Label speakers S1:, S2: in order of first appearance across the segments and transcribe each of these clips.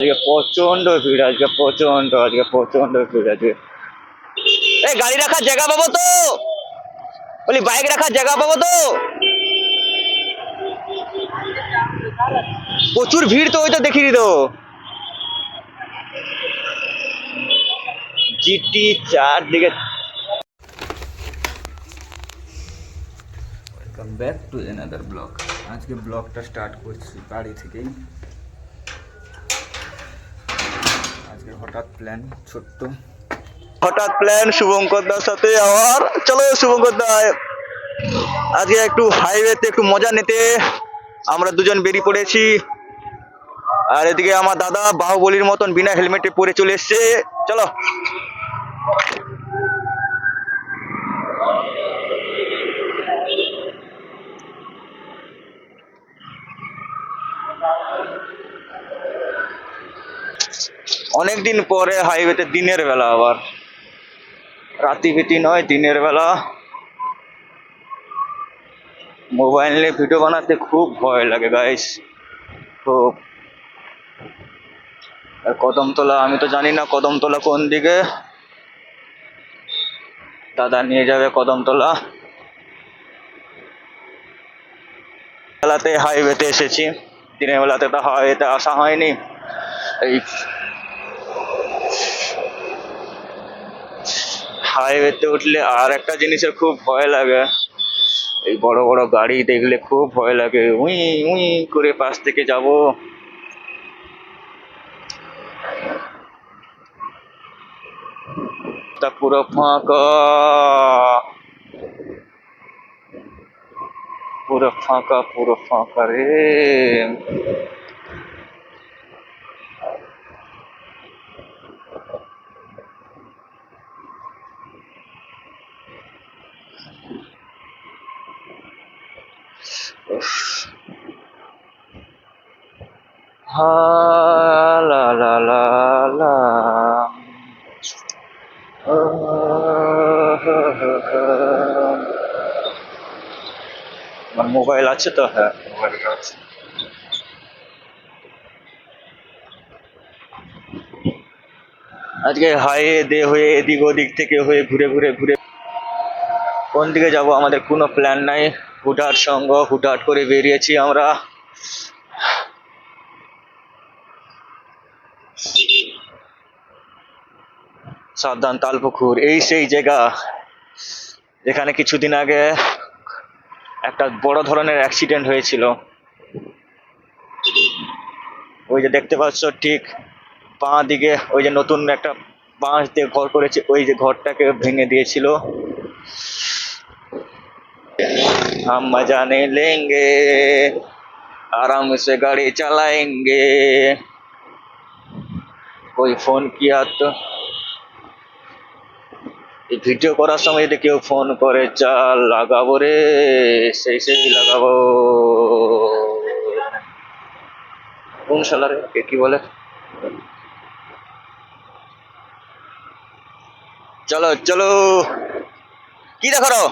S1: আজকে প্রচন্ড ভিড়, আজকে প্রচন্ড ভিড় আজকে। এই গাড়ি রাখার জায়গা পাবো তো? বলি বাইক রাখার জায়গা পাবো তো? প্রচুর ভিড় তো, ওই তো দেখিনি তো। জিটি চারদিকে। Welcome back to another blog. আজকে ব্লগটা স্টার্ট করছি বাড়ি থেকেই। আজকে হঠাৎ প্ল্যান শুভঙ্কর দার সাথে আবার। চলো শুভঙ্কর দা, আজকে একটু হাইওয়েতে একটু মজা নিতে আমরা দুজন বেরিয়ে পড়েছি। আর এদিকে আমার দাদা বাহুবলীর মতন বিনা হেলমেটে পরে চলে এসছে। চলো। অনেকদিন পরে হাইওয়েতে দিনের বেলা, আবার রাতি বিতি নয়, দিনের বেলা। মোবাইল নিয়ে ভিডিও বানাতে খুব ভয় লাগে গাইস, খুব। আর কদমতলা, আমি তো জানি না কদমতলা কোন দিকে। দাদা নিয়ে যাবে কদমতলা। বেলাতে হাইওয়েতে এসেছি, দিনের বেলাতে তো হাইওয়েতে আসা হয়নি। এই হাইওয়েতে উঠলে আর একটা জিনিসের খুব ভয় লাগে, এই বড় বড় গাড়ি দেখলে খুব ভয় লাগে। উই উই করে পাশ থেকে যাব। তা পুরো ফাঁকা, পুরো ফাঁকা রে। হা লা লা লা লা। আমার মোবাইল আছে তো, হ্যাঁ মোবাইলটা আছে। আজকে হাইওয়ে দিয়ে হয়ে এদিক ওদিক থেকে হয়ে ঘুরে ঘুরে ঘুরে কোন দিকে যাব আমাদের কোনো প্ল্যান নাই। হুটহাট সঙ্গ, হুটহাট করে বেরিয়েছি আমরা। সাবধান তালপুকুর, এই সেই জায়গা যেখানে কিছুদিন আগে একটা বড় ধরনের অ্যাক্সিডেন্ট হয়েছিল। ওই যে দেখতে পাচ্ছ ঠিক বাঁ দিকে, ওই যে নতুন একটা বাঁশ দিয়ে ঘর করেছে, ওই যে ঘরটাকে ভেঙে দিয়েছিল। हम मजा नहीं लेंगे, आराम से गाड़ी चलाएंगे। कोई फोन किया तो, এই ভিডিও করার সময় যদি কেউ ফোন করে, চাল লাগাবো রে, সেই লাগাবো। কোন শালারে, কে কি বলে। চলো চলো, কি দেখো।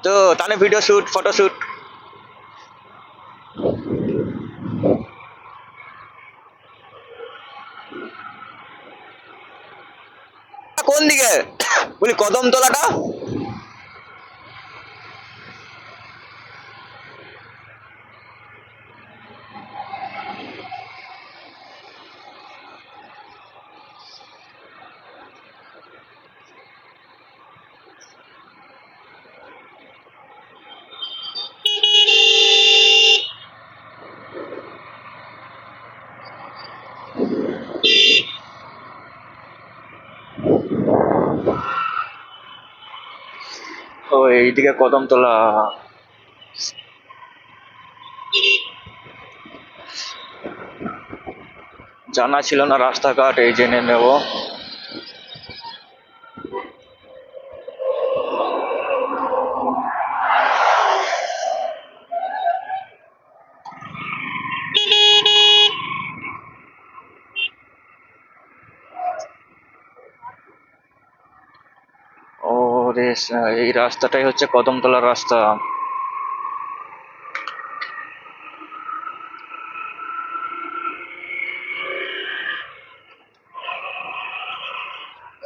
S1: তো তাহলে ভিডিও শুট, ফটো শুট। কোন দিকে বলি, কদমতলাটা। ও এইদিকে কদমতলা। জানা ছিল না রাস্তাঘাট, এই জেনে নেব। ওরে এই রাস্তাটাই হচ্ছে কদমতলার রাস্তা।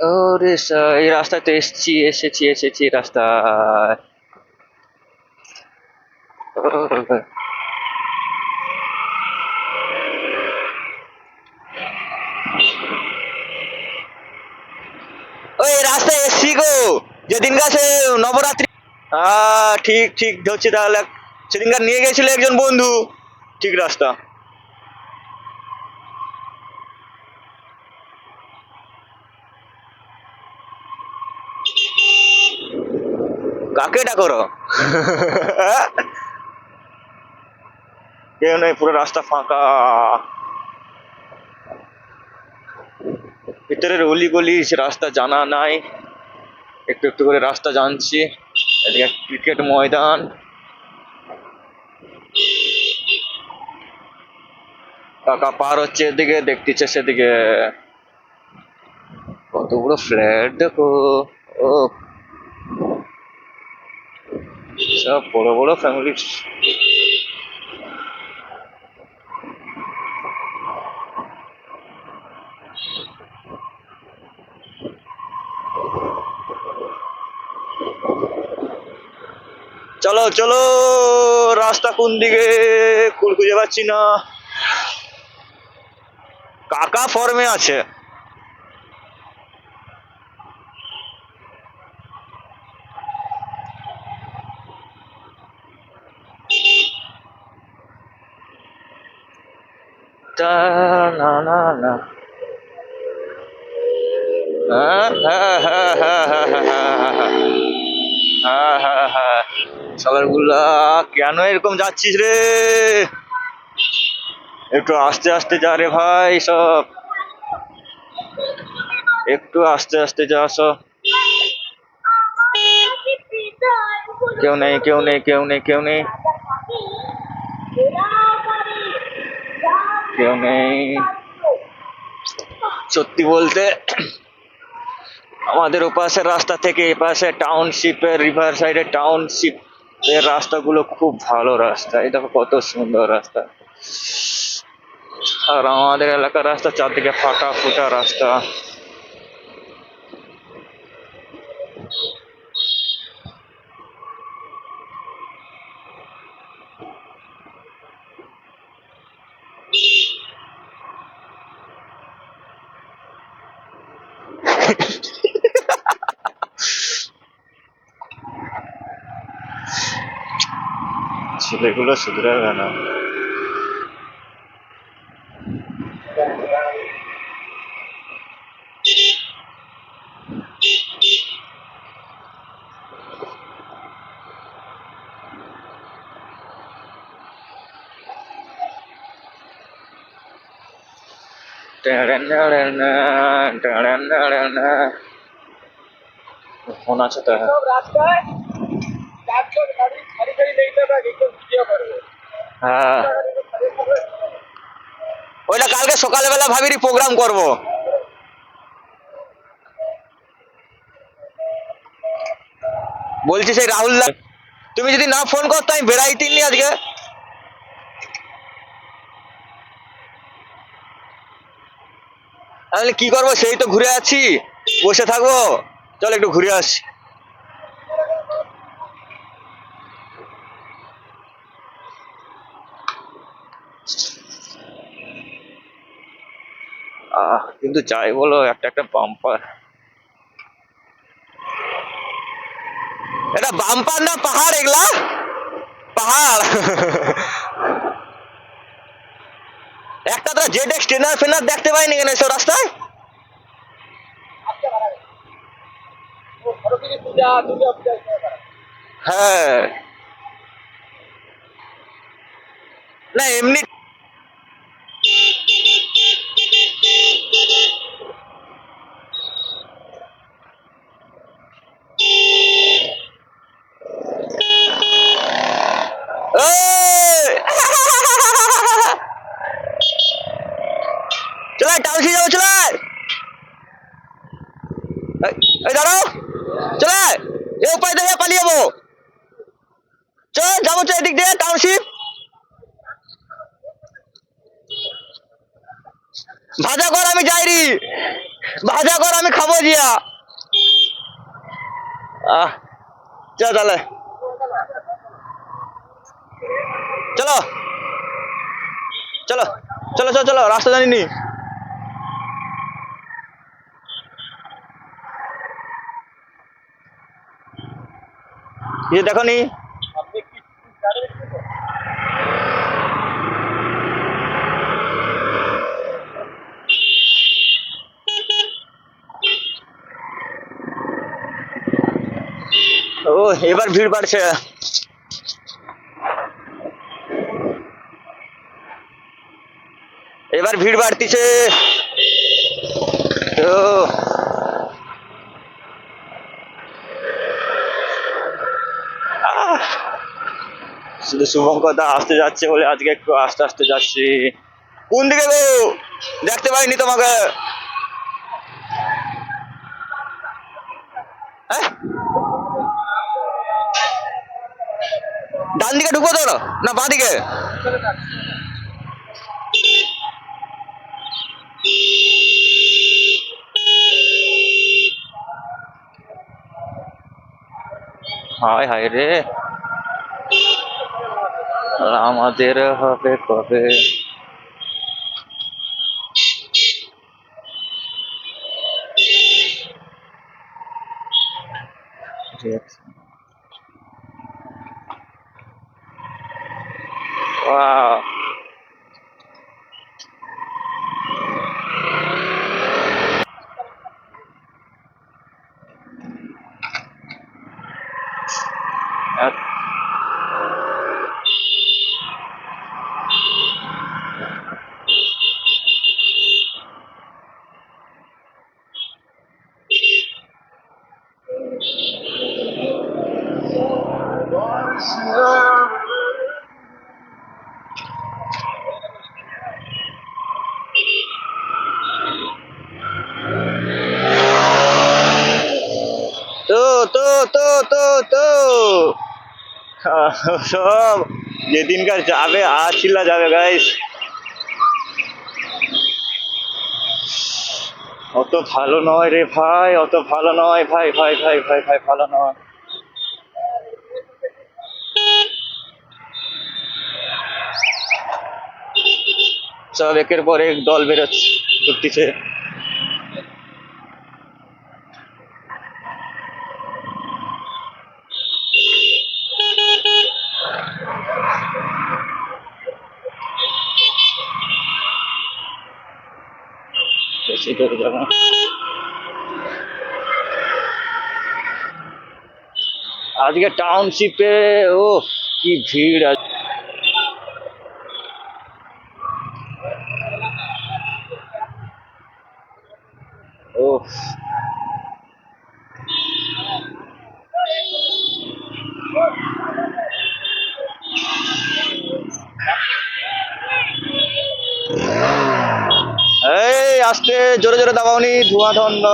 S1: ওরে এই রাস্তায় তো এসেছি এই রাস্তায়। ওই রাস্তায় এসছি গো, যেদিন গাছে নবরাত্রি। ঠিক ঠিক ধরছি তাহলে, সেদিনকার নিয়ে গেছিল একজন বন্ধু, ঠিক রাস্তা। কাকে ডাকো? কেউ নেই, পুরো রাস্তা ফাঁকা। ভিতরের অলি গলি রাস্তা জানা নাই, একটু একটু করে রাস্তা জানছি। এদিকে ক্রিকেট ময়দান, কাকা পার হচ্ছে এদিকে, দেখতেছে সেদিকে। কত বড় ফ্ল্যাট দেখো। ও সব বড় বড় ফ্যামিলি। চলো চলো, রাস্তা কোন দিকে খুঁজে পাচ্ছি না। কাকা ফর্মে আছে। না না না, হ্যাঁ হ্যাঁ হ্যাঁ হ্যাঁ হ্যাঁ হ্যাঁ হ্যাঁ হ্যাঁ হ্যাঁ। সালার গুল্লা, কেন এরকম যাচ্ছিস রে? একটু আস্তে আস্তে যা রে ভাই, সব একটু আস্তে আস্তে যা সব। কেউ নেই কেউ নেই কেউ নেই কেউ নেই কেউ নেই। সত্যি বলতে আমাদের ওপাশের রাস্তা থেকে এপাশে টাউনশিপের, রিভার সাইডের টাউনশিপ এর রাস্তাগুলো খুব ভালো রাস্তা। এই দেখো কত সুন্দর রাস্তা। আর আমাদের এলাকার রাস্তা চারদিকে ফাটা ফুটা রাস্তা। ছেলেগুলো শুধরাবে না। ফোন আছে তো? হ্যাঁ, ওইটা কালকে সকালবেলা ভাবিনি প্রোগ্রাম করব। বলছি সেই রাহুল দা, তুমি যদি না ফোন করতো আমি বেড়াইতিনি আজকে। তাহলে কি করবো, সেই তো ঘুরে আছি, বসে থাকবো। চল একটু ঘুরে আসি। কিন্তু যাই বলো, একটা একটা বাম্পার। এটা বাম্পার না পাহাড়, এগুলা পাহাড়। একটা তো জেড এক্স ট্রেনার ফেনার দেখতে পাইনি কেন এসব রাস্তায়। হ্যাঁ, না এমনি। চলে টাউনশিপ যাবো, চলে এই দাঁড়াও, চলে চল যাবো, চল এদিক দিয়ে টাউনশিপ। ভাজা কর, আমি যাইরি। ভাজা কর, আমি খাবো জিয়া। চল তাহলে, চলো চলো চলো চলো চলো, রাস্তা জানিনি। দেখো নি, ও এবার ভিড় বাড়ছে। এবার ভিড় বাড়তিছে তো। শুধু শুভঙ্কর দা আসতে যাচ্ছে বলে আজকে একটু আস্তে আস্তে যাচ্ছি। কোন দিকে গো, দেখতে পাইনি তোমাকে। হ্যাঁ, ডান দিকে ঢুকবো তো না বাঁ দিকে? হায় হায় রে, আমাদের হবে কবে? Wow. তো তো তো তো তো সব যেদিনকার যাবে চিল্লা যাবে গাইস। অত ভালো নয় রে ভাই, অত ভালো নয় ভাই, ভাই ভাই ভাই ভাই, ভালো নয়। সব একের পর এক দল বেরোচ্ছে, ঢুকতেছে। বেশি দূর যাবো না। আজকে টাউনশিপে ও কি ভিড় আছে। ও এই আস্তে, জোরে জোরে দাবাওনি, ধোঁয়া ধন্য।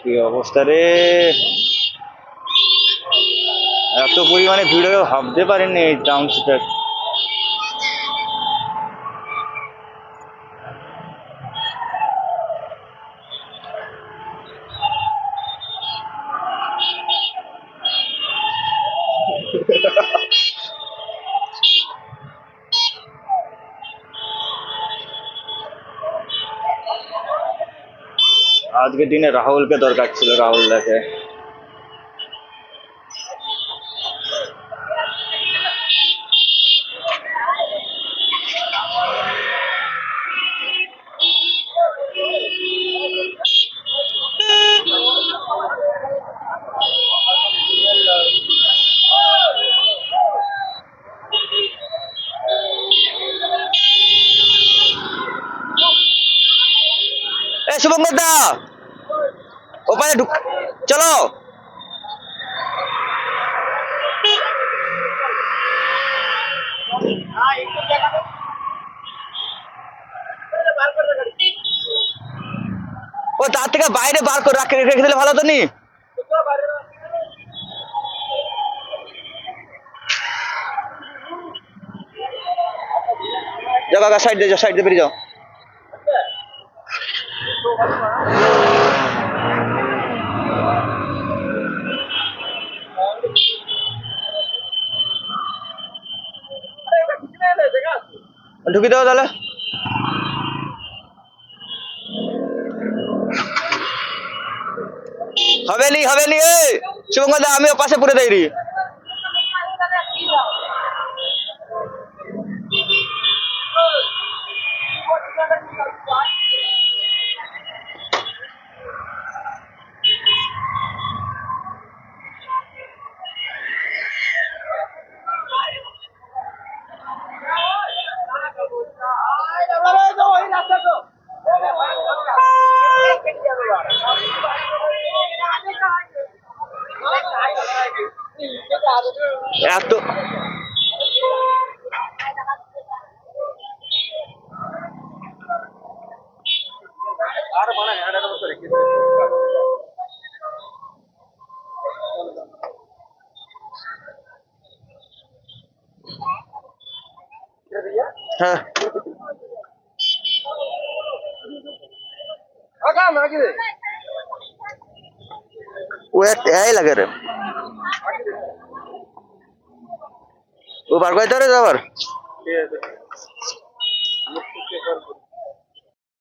S1: কি অবস্থা রে, এত পরিমাণে ভিড় হবে ভাবতে পারিনি এই টাউনশিপে। আজকের দিনে রাহুলকে দরকার ছিল, রাহুল দাকে। এ শুভঙ্কর দা ওপারে ঢুক, চলো। ও তার থেকে বাইরে বার করে রেখে দিলে ভালো তো নি। যাও কাকা, সাইড দিয়ে যাও, সাইড দিয়ে বেরিয়ে যাও। ঢুকি দাও তাহলে। হবে নি এ শুভঙ্কর দা, আমিও পাশে পড়ে দেই রি। এত হ্যাঁ ও একটা এই লাগে রে, ও বার করতে রে আবার।